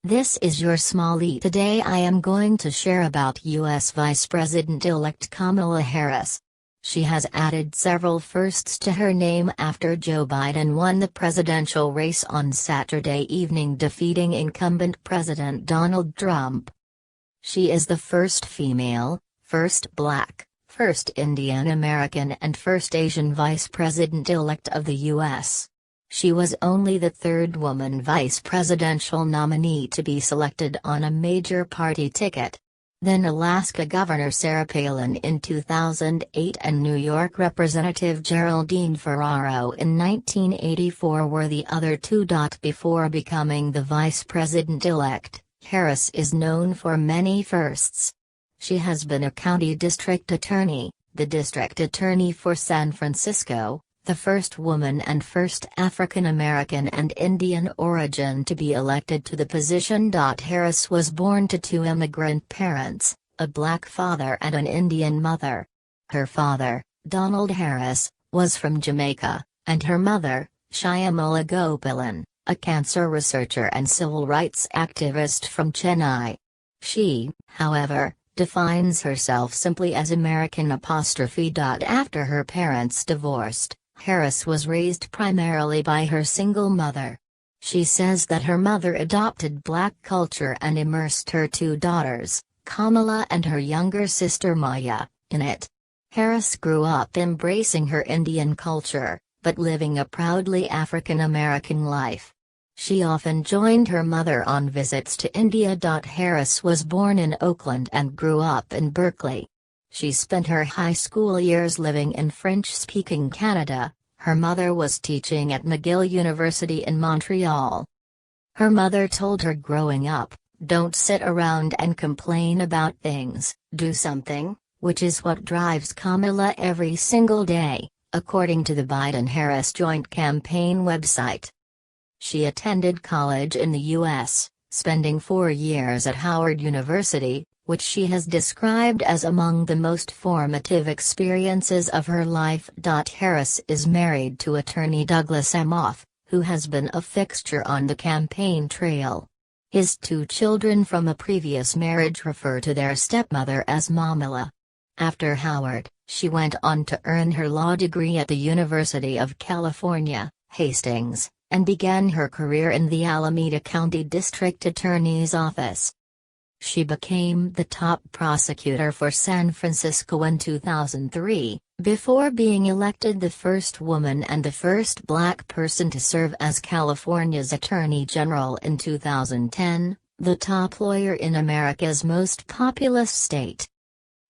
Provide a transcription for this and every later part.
This is your Smalley. Today I am going to share about U.S. Vice President-elect Kamala Harris. She has added several firsts to her name after Joe Biden won the presidential race on Saturday evening, defeating incumbent President Donald Trump. She is the first female, first Black, first Indian American and first Asian Vice President-elect of the U.S. She was only the third woman vice presidential nominee to be selected on a major party ticket. Then Alaska Governor Sarah Palin in 2008 and New York Representative Geraldine Ferraro in 1984 were the other two. Before becoming the vice president-elect, Harris is known for many firsts. She has been a county district attorney, the district attorney for San Francisco, the first woman and first African American and Indian origin to be elected to the position. Harris was born to two immigrant parents, a Black father and an Indian mother. Her father, Donald Harris, was from Jamaica, and her mother, Shyamala Gopalan, a cancer researcher and civil rights activist from Chennai. She, however, defines herself simply as American. After her parents divorced, Harris was raised primarily by her single mother. She says that her mother adopted Black culture and immersed her two daughters, Kamala and her younger sister Maya, in it. Harris grew up embracing her Indian culture, but living a proudly African American life. She often joined her mother on visits to India. Harris was born in Oakland and grew up in Berkeley. She spent her high school years living in French-speaking Canada. Her mother was teaching at McGill University in Montreal. Her mother told her growing up, "Don't sit around and complain about things, do something," which is what drives Kamala every single day, according to the Biden-Harris joint campaign website. She attended college in the U.S., spending 4 years at Howard University, which she has described as among the most formative experiences of her life. Harris is married to attorney Douglas Emhoff, who has been a fixture on the campaign trail. His two children from a previous marriage refer to their stepmother as Mamala. After Howard, she went on to earn her law degree at the University of California, Hastings, and began her career in the Alameda County District Attorney's Office. She became the top prosecutor for San Francisco in 2003, before being elected the first woman and the first Black person to serve as California's Attorney General in 2010, the top lawyer in America's most populous state.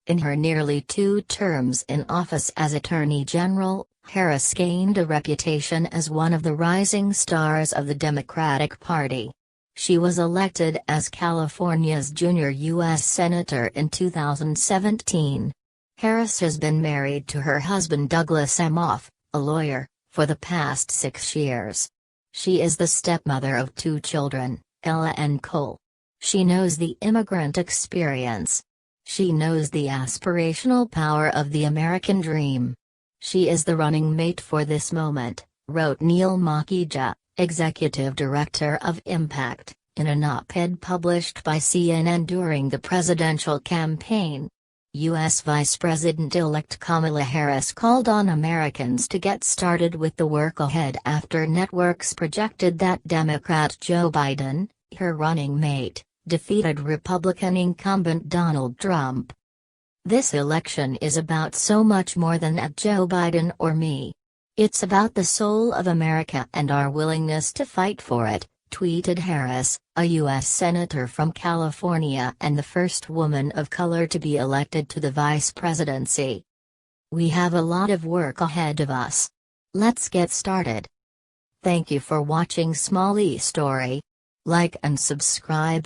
In her nearly 2 terms in office as Attorney General, Harris gained a reputation as one of the rising stars of the Democratic Party. She was elected as California's junior U.S. Senator in 2017. Harris has been married to her husband Douglas Emhoff, a lawyer, for the past 6 years. She is the stepmother of 2 children, Ella and Cole. She knows the immigrant experience. She knows the aspirational power of the American dream. She is the running mate for this moment, wrote Neil Makija, executive director of Impact, in an op-ed published by CNN during the presidential campaign. U.S. Vice President-elect Kamala Harris called on Americans to get started with the work ahead after networks projected that Democrat Joe Biden, her running mate, defeated Republican incumbent Donald Trump. "This election is about so much more than at Joe Biden or me. It's about the soul of America and our willingness to fight for it," tweeted Harris, a U.S. Senator from California and the first woman of color to be elected to the vice presidency. "We have a lot of work ahead of us. Let's get started." Thank you for watching Smalley Story. Like and subscribe.